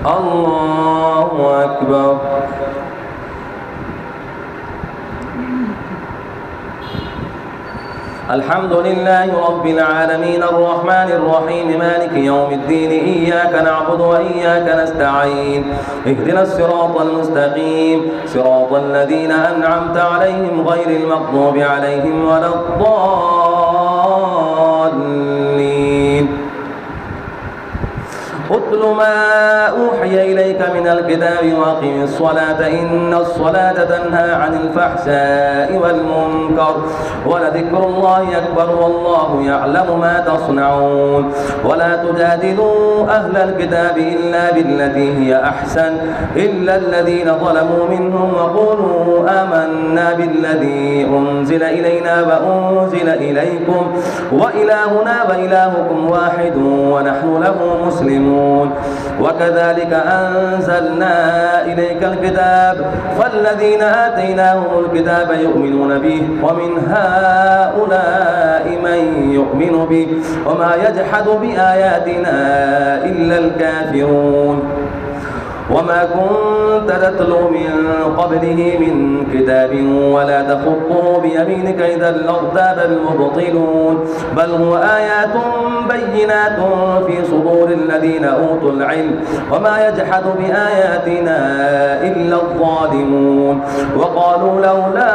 الله أكبر. الحمد لله رب العالمين الرحمن الرحيم مالك يوم الدين إياك نعبد وإياك نستعين اهدنا الصراط المستقيم صراط الذين أنعمت عليهم غير المغضوب عليهم ولا الضالين. اتل ما أوحي إليك من الكتاب وأقم الصلاة إن الصلاة تنهى عن الفحشاء والمنكر ولذكر الله أكبر والله يعلم ما تصنعون. ولا تجادلوا أهل الكتاب إلا بالتي هي أحسن إلا الذين ظلموا منهم وقولوا آمنا بالذي أنزل إلينا وأنزل إليكم وإلهنا وإلهكم واحد ونحن له مسلمون. وكذلك أنزلنا إليك الكتاب فالذين آتيناهم الكتاب يؤمنون به ومن هؤلاء من يؤمن به وما يجحد بآياتنا إلا الكافرون. وما كنت تتلو من قبله من كتاب ولا تخطه بيمينك إذا لارتاب المبطلون بل هو آيات بينات في صدور الذين أوتوا العلم وما يجحد بآياتنا إلا الظالمون. وقالوا لولا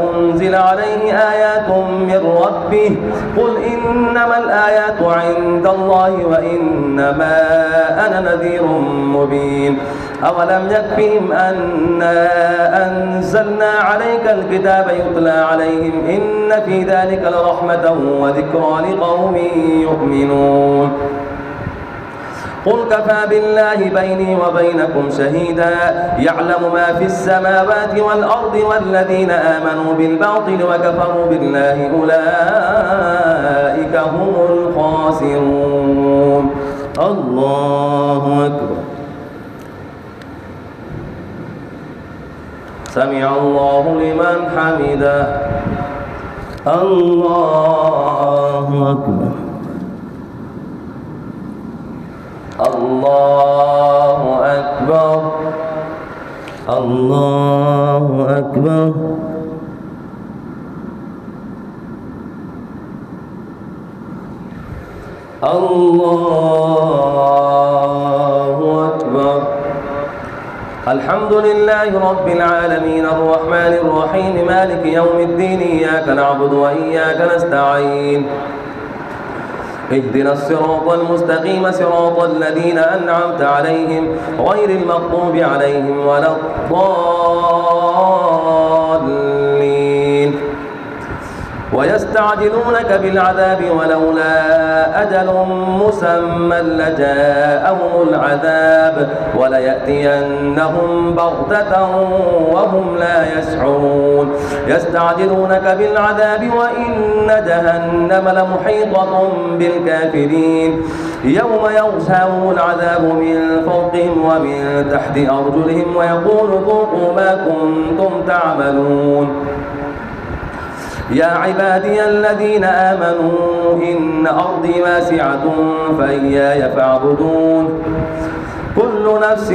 أنزل عليه آيات من ربه قل إنما الآيات عند الله وإنما أنا نذير مبين. أولم يكفهم أنا أنزلنا عليك الكتاب يتلى عليهم إن في ذلك لرحمة وذكرى لقوم يؤمنون. قل كفى بالله بيني وبينكم شهيدا يعلم ما في السماوات والأرض والذين آمنوا بالباطل وكفروا بالله أولئك هم الخاسرون. الله أكبر. سمع الله لمن حمده. الله أكبر. الله أكبر. الله أكبر. الله أكبر. الحمد لله رب العالمين الرحمن الرحيم مالك يوم الدين إياك نعبد وإياك نستعين اهدنا الصراط المستقيم صراط الذين أنعمت عليهم غير المغضوب عليهم ولا الضالين. ويستعجلونك بالعذاب ولولا أجل مسمى لجاءهم العذاب وليأتينهم بغتة وهم لا يشعرون. يستعجلونك بالعذاب وإن جهنم لمحيطة بالكافرين يوم يغشاهم العذاب من فوقهم ومن تحت أرجلهم ويقول ذوقوا ما كنتم تعملون. يا عبادي الذين آمنوا إن أرضي واسعة فإياي فاعبدون. كل نفس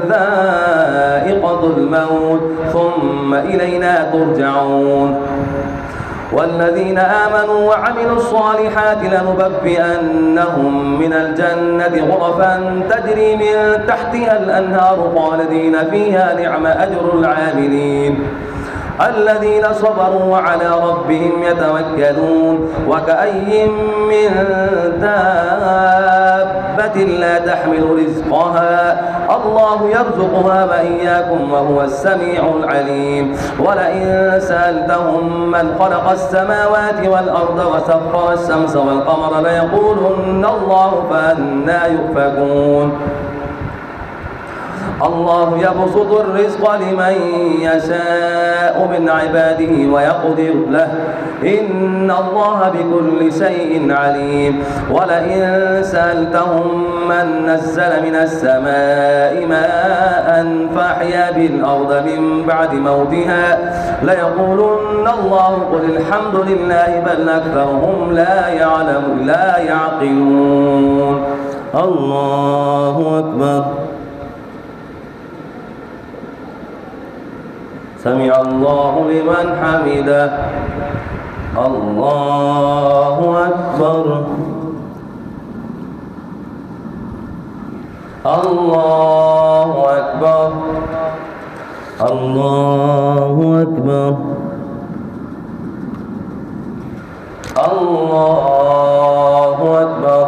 ذائقة الموت ثم إلينا ترجعون. والذين آمنوا وعملوا الصالحات لنبوئنهم من الجنة غرفا تجري من تحتها الأنهار خالدين فيها نعم أجر العاملين الذين صبروا وعلى ربهم يتوكلون. وكأي من دابة لا تحمل رزقها الله يرزقها وإياكم وهو السميع العليم. ولئن سألتهم من خلق السماوات والأرض وسخر الشمس والقمر ليقولن الله فأنى يؤفكون. الله يبسط الرزق لمن يشاء من عباده ويقدر له إن الله بكل شيء عليم. ولئن سألتهم من نزل من السماء ماء فأحيا بالأرض من بعد موتها ليقولن الله قل الحمد لله بل أكثرهم لا يعقلون. الله أكبر. سمع الله لمن حمده. الله أكبر. الله أكبر. الله أكبر. الله أكبر.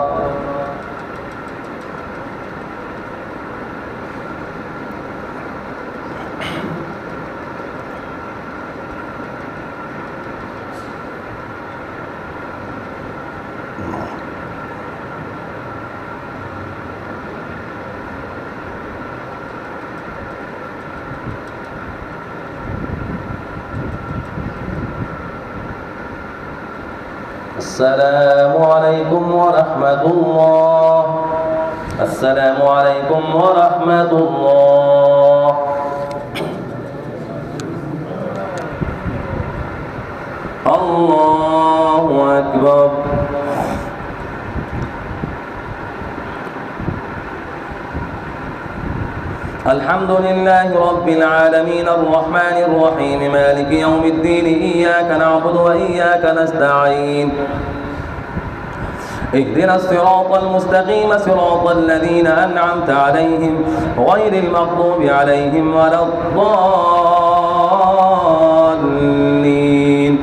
السلام عليكم ورحمة الله. السلام عليكم ورحمة الله. الله أكبر. الحمد لله رب العالمين الرحمن الرحيم مالك يوم الدين إياك نعبد وإياك نستعين اهدنا الصراط المستقيم صراط الذين أنعمت عليهم غير المغضوب عليهم ولا الضالين.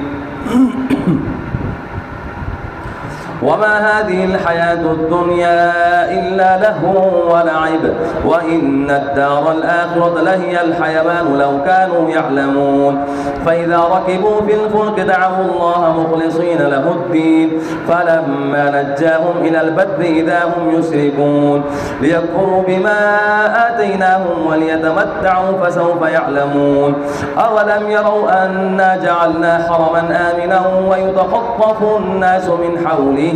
وما هذه الحياة الدنيا إلا لهو ولعب وإن الدار الآخرة لهي الحيوان لو كانوا يعلمون. فإذا ركبوا في الفلك دعوا الله مخلصين له الدين فلما نجاهم إلى البر إذا هم يشركون ليكفروا بما آتيناهم وليتمتعوا فسوف يعلمون. أولم يروا أنا جعلنا حرما آمنا ويتخطف الناس من حولهم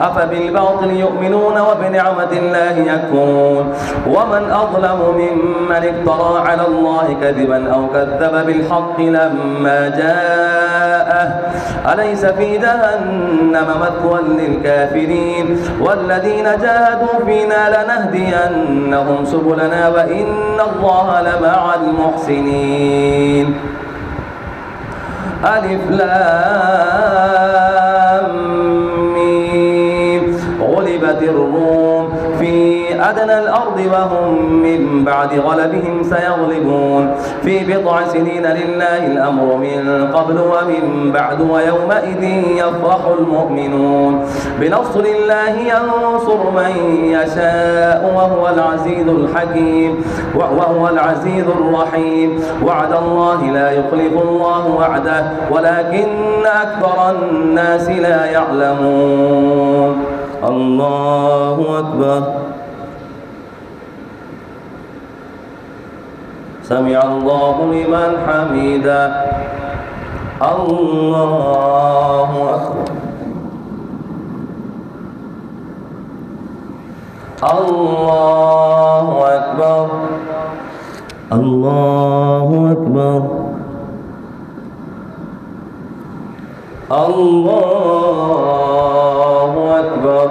أفبالباطل يؤمنون وبنعمة الله يكفرون. ومن أظلم ممن افترى على الله كذبا أو كذب بالحق لما جاءه أليس في جهنم مثوى للكافرين. والذين جاهدوا فينا لنهدينهم سبلنا وإن الله لمع المحسنين. ألف لام غلبت الروم في أدنى الأرض وهم من بعد غلبهم سيغلبون في بضع سنين لله الأمر من قبل ومن بعد ويومئذ يفرح المؤمنون. بنصر الله ينصر من يشاء وهو العزيز الحكيم وهو العزيز الرحيم. وعد الله لا يخلف الله وعده ولكن أكثر الناس لا يعلمون. الله أكبر. سمع الله لمن حمده. الله أكبر. الله أكبر. الله أكبر. الله أكبر.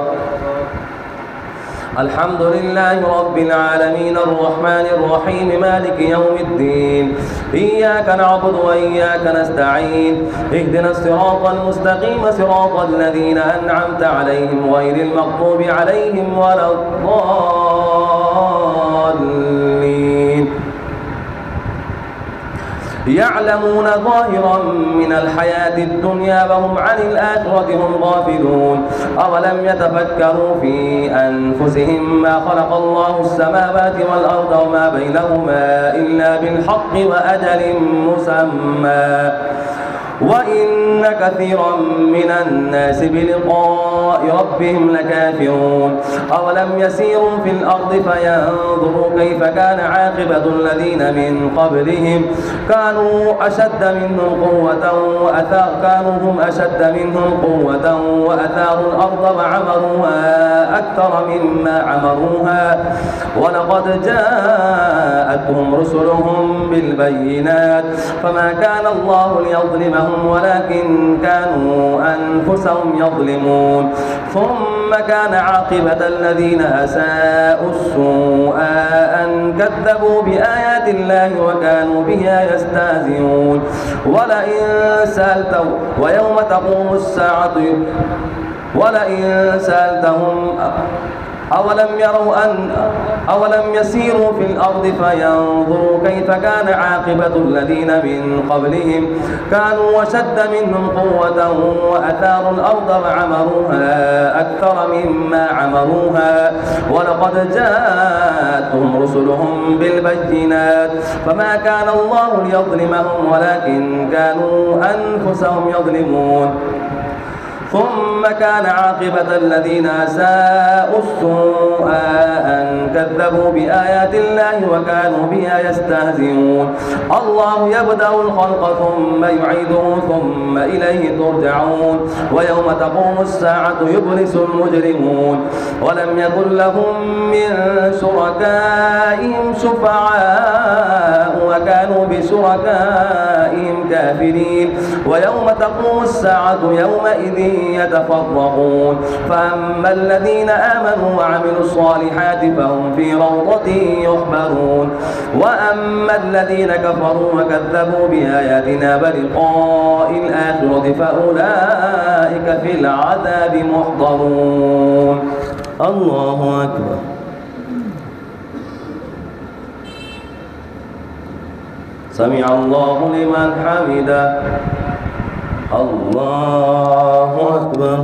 الحمد لله رب العالمين الرحمن الرحيم مالك يوم الدين إياك نعبد وإياك نستعين اهدنا الصراط المستقيم صراط الذين أنعمت عليهم غير المغضوب عليهم ولا الضالين. يعلمون ظاهرا من الحياة الدنيا وهم عن الآخرة هم غافلون. أولم يتفكروا في أنفسهم ما خلق الله السماوات والأرض وما بينهما إلا بالحق وأجل مسمى وإن كثيرا من الناس بلقاء ربهم لكافرون. أولم يسيروا في الأرض فينظروا كيف كان عاقبة الذين من قبلهم كانوا هم أشد منهم قوة وأثاروا الأرض وعمروها أكثر مما عمروها ولقد جاءتهم رسلهم بالبينات فما كان الله ليظلمهم ولكن كانوا أنفسهم يظلمون ثم كان عاقبة الذين أساءوا السوء أن كذبوا بآيات الله وكانوا بها يستهزئون ولئن سألتهم ويوم تقوم الساعة ولئن سألتهم أولم يسيروا في الأرض فينظروا كيف كان عاقبة الذين من قبلهم كانوا وشد منهم قوة وأثاروا الأرض وعمروها أكثر مما عمروها ولقد جاءتهم رسلهم بالبينات فما كان الله ليظلمهم ولكن كانوا أنفسهم يظلمون ثم كان عاقبة الذين أساءوا السوء أن كذبوا بآيات الله وكانوا بها يستهزئون الله يبدأ الخلق ثم يعيده ثم إليه ترجعون ويوم تقوم الساعة يبلس المجرمون ولم يكن لهم من شركائهم شفعاء وكانوا بشركائهم كافرين ويوم تقوم الساعة يومئذ يتفرقون فأما الذين آمنوا وعملوا الصالحات فهم في روضة يحبرون وأما الذين كفروا وكذبوا بآياتنا بلقاء الآخرة فأولئك في العذاب محضرون الله أكبر سمع الله لمن حمده الله أكبر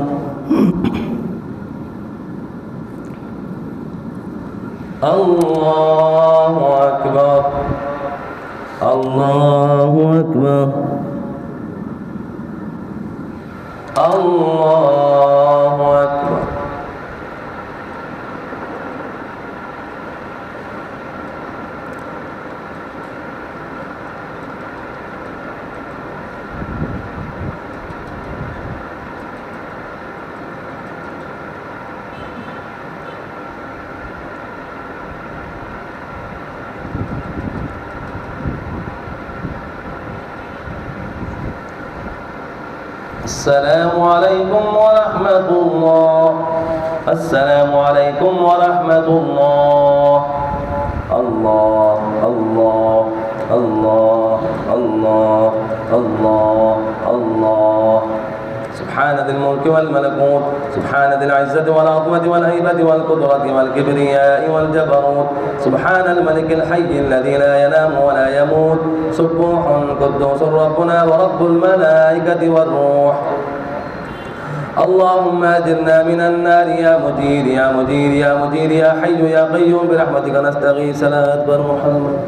الله أكبر الله أكبر الله أكبر السلام عليكم ورحمة الله السلام عليكم ورحمة الله الله الله الله الله الله الله سبحان ذي الملك والملكوت سبحان ذي العزة والعظمة والهيبة والقدرة والكبرياء والجبروت سبحان الملك الحي الذي لا ينام ولا يموت سبوح قدوس ربنا ورب الملائكة والروح اللهم اجرنا من النار يا مجير يا مجير يا مجير يا حي يا قيوم برحمتك نستغيث لا أكبر محمد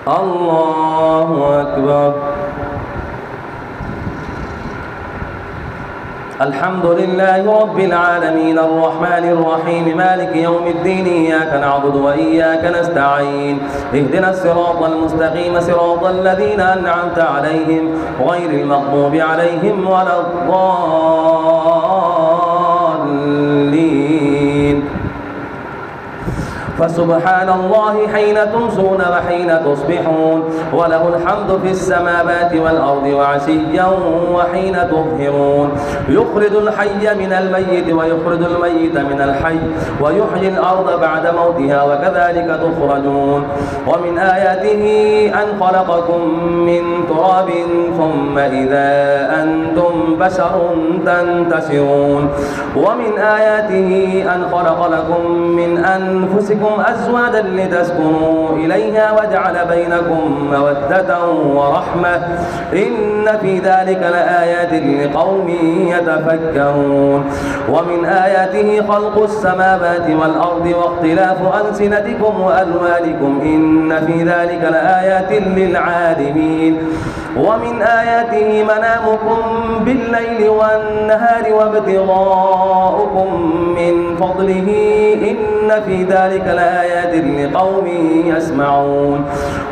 الله أكبر الحمد لله رب العالمين الرحمن الرحيم مالك يوم الدين إياك نعبد وإياك نستعين اهدنا الصراط المستقيم صراط الذين أنعمت عليهم غير المغضوب عليهم ولا الضالين فسبحان الله حين تمسون وحين تصبحون وله الحمد في السماوات والأرض وعشيا وحين تظهرون يخرج الحي من الميت ويخرج الميت من الحي ويحيي الأرض بعد موتها وكذلك تخرجون ومن آياته أن خلقكم من تراب ثم إذا أنتم بشر تنتشرون ومن آياته أن خلق لكم من أنفسكم أزواجا لتسكنوا إليها وجعل بينكم مودة ورحمة إن في ذلك لآيات لقوم يتفكرون ومن آياته خلق السماوات والأرض واختلاف ألسنتكم وألوانكم إن في ذلك لآيات للعالمين ومن آياته منامكم بالليل والنهار وابتغاؤكم من فضله إن في ذلك لآيات لقوم يسمعون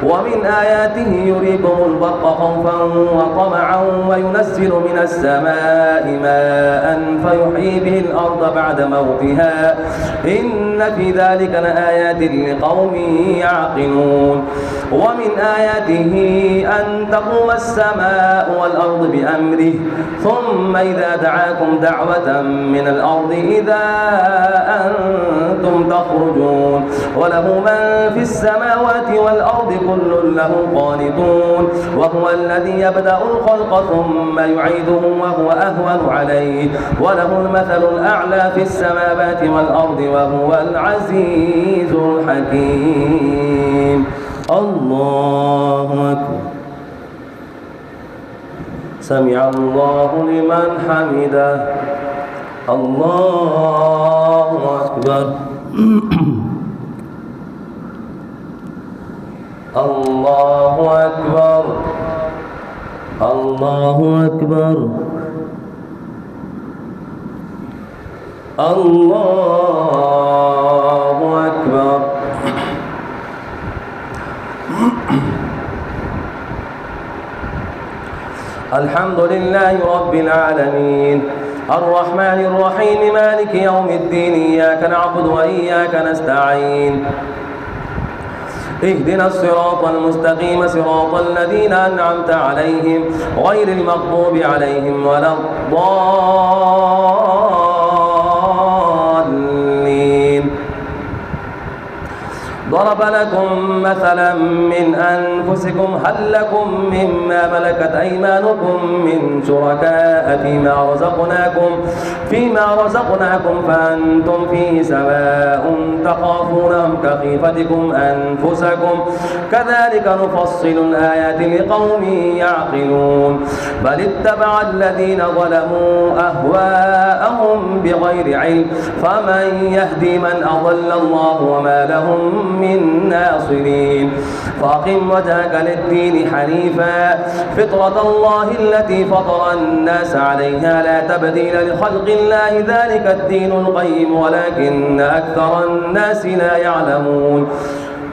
ومن آياته يريكم البرق خوفا وطمعا وينزل من السماء ماء فيحيي به الأرض بعد موتها إن في ذلك لآيات لقوم يعقلون ومن آياته أن تقوم السماء والأرض بأمره ثم إذا دعاكم دعوة من الأرض إذا أنتم تخرجون وله من في السماوات والأرض كل له قانتون وهو الذي يبدأ الخلق ثم يعيده وهو أهون عليه وله المثل الأعلى في السماوات والأرض وهو العزيز الحكيم. الله أكبر. سمع الله لمن حمده. الله أكبر. الله أكبر. الله أكبر. الله أكبر. الحمد لله رب العالمين الرحمن الرحيم مالك يوم الدين إياك نعبد وإياك نستعين اهدنا الصراط المستقيم صراط الذين أنعمت عليهم غير المغضوب عليهم ولا الضالين. ضرب لكم مثلا من أنفسكم هل لكم مما ملكت أيمانكم من شركاء فيما رزقناكم فأنتم فيه سواء تخافونهم كخيفتكم أنفسكم كذلك نفصل الآيات لقوم يعقلون بل اتبع الذين ظلموا أهواءهم بغير علم فمن يهدي من أضل الله وما لهم من ناصرين. فأقم وجهك للدين حنيفا فطرة الله التي فطر الناس عليها لا تبديل لخلق الله ذلك الدين القيم ولكن أكثر الناس لا يعلمون.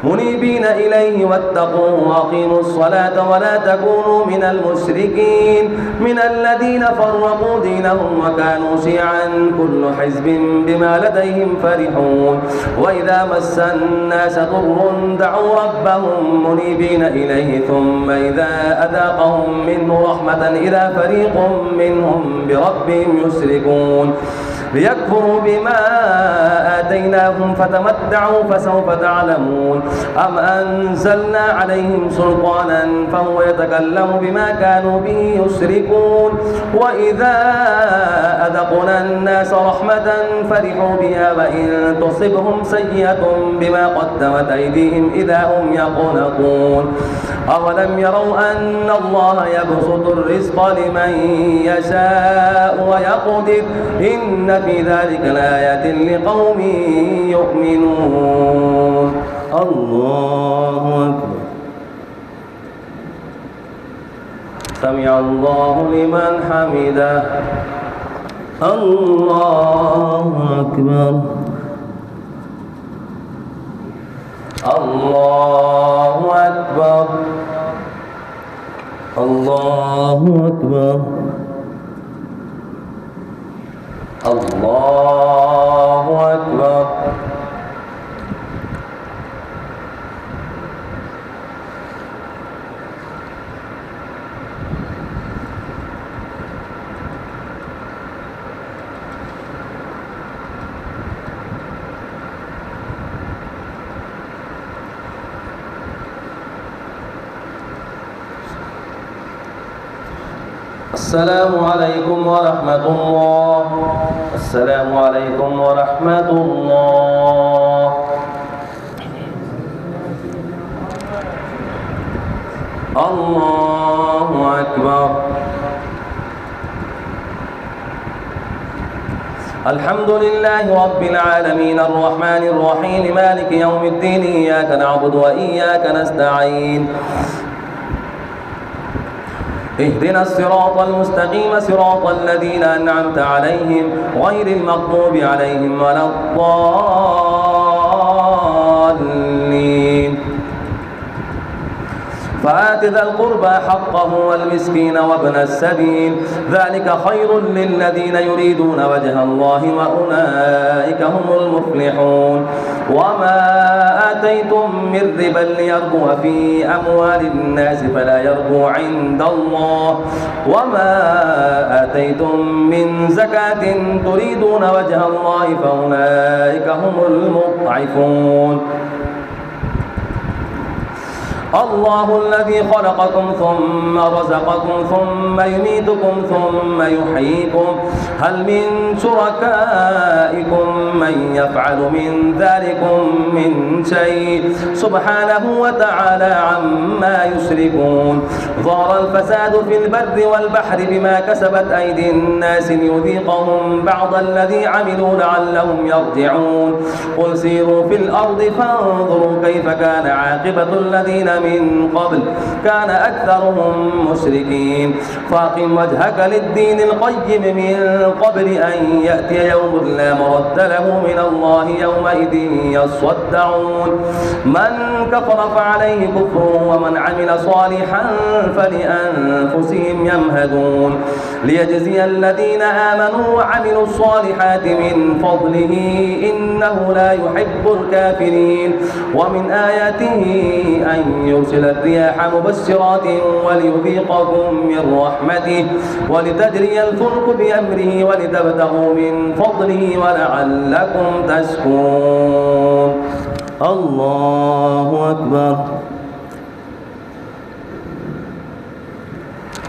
منيبين إليه واتقوه وأقيموا الصلاة ولا تكونوا من المشركين من الذين فرقوا دينهم وكانوا شيعا كل حزب بما لديهم فرحون. وإذا مس الناس ضر دعوا ربهم منيبين إليه ثم إذا أذاقهم منه رحمة إذا فريق منهم بربهم يشركون ليكفروا بما آتيناهم فتمتعوا فسوف تعلمون. أم أنزلنا عليهم سلطانا فهو يتكلم بما كانوا به يشركون. وإذا أذقنا الناس رحمة فرحوا بها وإن تصبهم سيئة بما قدمت أيديهم إذا هم يقنطون. أولم يروا أن الله يبسط الرزق لمن يشاء ويقدر إن في ذلك لآيات لقوم يؤمنون. الله أكبر. سمع الله لمن حمده. الله أكبر. الله أكبر. الله أكبر. الله أكبر. السلام عليكم ورحمة الله. السلام عليكم ورحمة الله. الله أكبر. الحمد لله رب العالمين الرحمن الرحيم مالك يوم الدين إياك نعبد وإياك نستعين اهدنا الصراط المستقيم صراط الذين أنعمت عليهم غير المغضوب عليهم ولا الضالين. فآت ذا القربى حقه والمسكين وابن السبيل ذلك خير للذين يريدون وجه الله وأولئك هم المفلحون وما آتيتم من ربا ليربو في أموال الناس فلا يربو عند الله وما آتيتم من زكاة تريدون وجه الله فأولئك هم المضعفون الله الذي خلقكم ثم رزقكم ثم يميتكم ثم يحييكم هل من شركائكم من يفعل من ذلكم من شيء سبحانه وتعالى عما يشركون ظهر الفساد في البر والبحر بما كسبت أيدي الناس ليذيقهم بعض الذي عملوا لعلهم يرجعون قل سيروا في الأرض فانظروا كيف كان عاقبة الذين من قبل كان أكثرهم مشركين فاقم وجهك للدين القيم من قبل أن يأتي يوم لا مرد له من الله يومئذ يصدعون من كفر فعليه كفره ومن عمل صالحا فلأنفسهم يمهدون ليجزي الذين آمنوا وعملوا الصالحات من فضله إنه لا يحب الكافرين ومن آياته أن يرسل الرياح مبشرات وليذيقكم من رحمته ولتجري الفلك بأمره ولتبتغوا من فضله ولعلكم تشكرون الله أكبر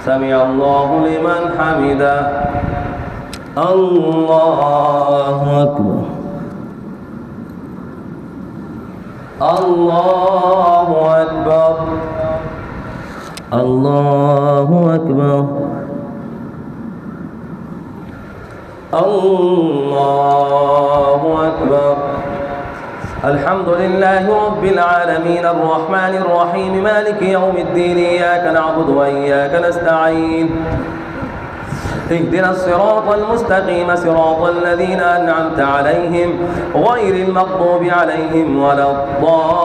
سمع الله لمن حمده الله أكبر الله أكبر الله أكبر الله أكبر الحمد لله رب العالمين الرحمن الرحيم مالك يوم الدين إياك نعبد وإياك نستعين اهدنا الصراط المستقيم صراط الذين أنعمت عليهم غير المغضوب عليهم ولا الضالين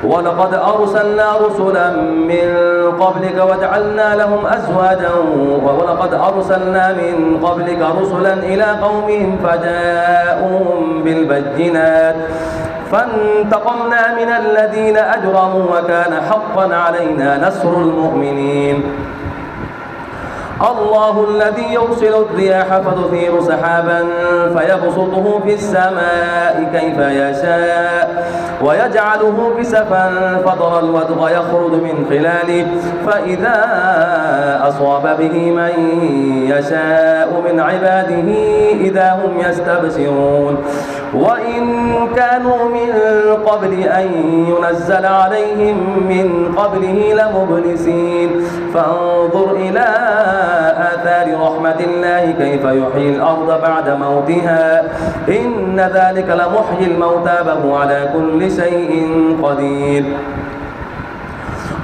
ولقد أرسلنا رسلا من قبلك وجعلنا لهم أزواجا ولقد أرسلنا من قبلك رسلا إلى قومهم فجاءوهم بالبينات فانتقمنا من الذين أجرموا وكان حقا علينا نصر المؤمنين الله الذي يرسل الرياح فتثير سحابا فيبسطه في السماء كيف يشاء ويجعله كسفا فترى الودق يخرج من خلاله فإذا أصاب به من يشاء من عباده إذا هم يستبشرون وإن كانوا من قبل أن ينزل عليهم من قبله لمبلسين فانظر إلى آثار رحمة الله كيف يحيي الأرض بعد موتها إن ذلك لمحيي الموتى وهو على كل شيء قدير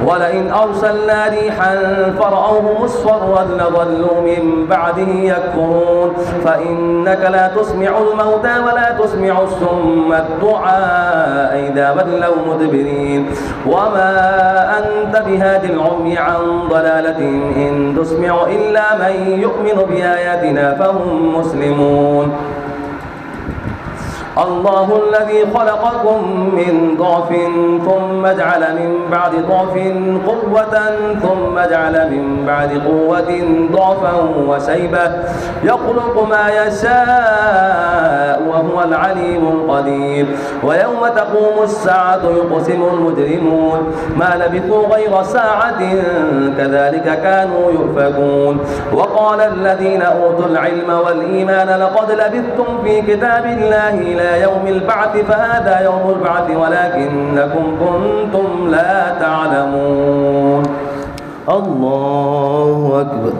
ولئن أرسلنا ريحا فرأوه مصفرا لظلوا من بعده يكفرون فإنك لا تسمع الموتى ولا تسمع الصم الدعاء إذا ولوا مدبرين وما أنت بهاد العمي عن ضلالة إن تسمع إلا من يؤمن بآياتنا فهم مسلمون الله الذي خلقكم من ضعف ثم جعل من بعد ضعف قوة ثم جعل من بعد قوة ضعفا وشيبة يخلق ما يشاء وهو العليم القدير ويوم تقوم الساعة يقسم المجرمون ما لبثوا غير ساعة كذلك كانوا يؤفكون وقال الذين أوتوا العلم والإيمان لقد لبثتم في كتاب الله إلى يوم البعث فهذا يوم البعث ولكنكم كنتم لا تعلمون الله أكبر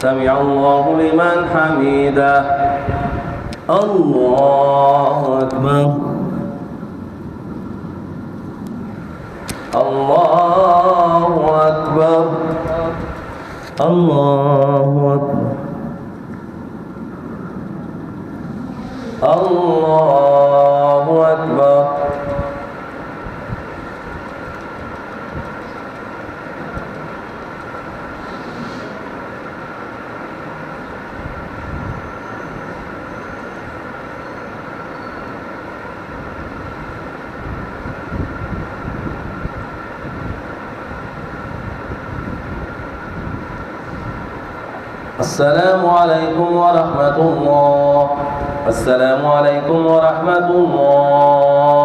سمع الله لمن حمده الله أكبر الله أكبر الله السلام عليكم ورحمة الله. السلام عليكم ورحمة الله.